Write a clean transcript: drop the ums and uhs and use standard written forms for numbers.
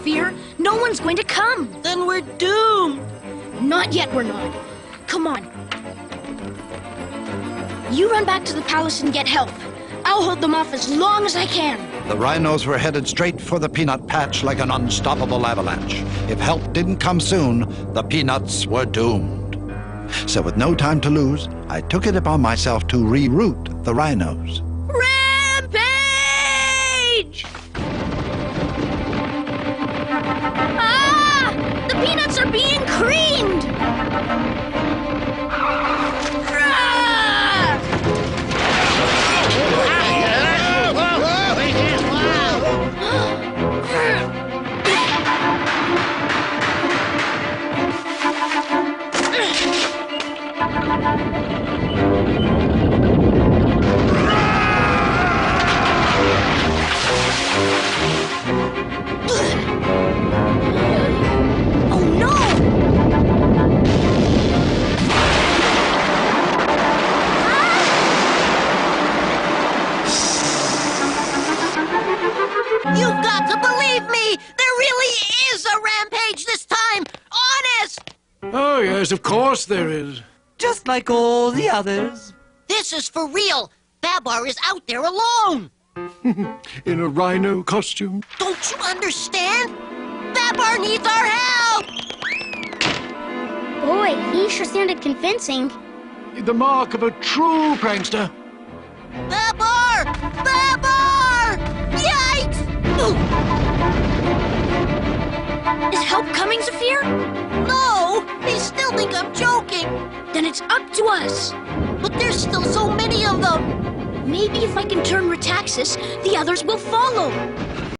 fear, no one's going to come. Then we're doomed. Not yet, we're not. Come on. You run back to the palace and get help. I'll hold them off as long as I can. The rhinos were headed straight for the peanut patch like an unstoppable avalanche. If help didn't come soon, the peanuts were doomed. So with no time to lose, I took it upon myself to reroute the rhinos. Rampage! Ah! The peanuts are being creamed! You've got to believe me! There really is a rampage this time! Honest! Oh, yes, of course there is. Just like all the others. This is for real! Babar is out there alone! In a rhino costume. Don't you understand? Babar needs our help! Boy, he sure sounded convincing. The mark of a true prankster. Babar! Babar! Yikes! Is help coming, Zafir? No! They still think I'm joking! Then it's up to us. But there's still so many of them! Maybe if I can turn Retaxis, the others will follow.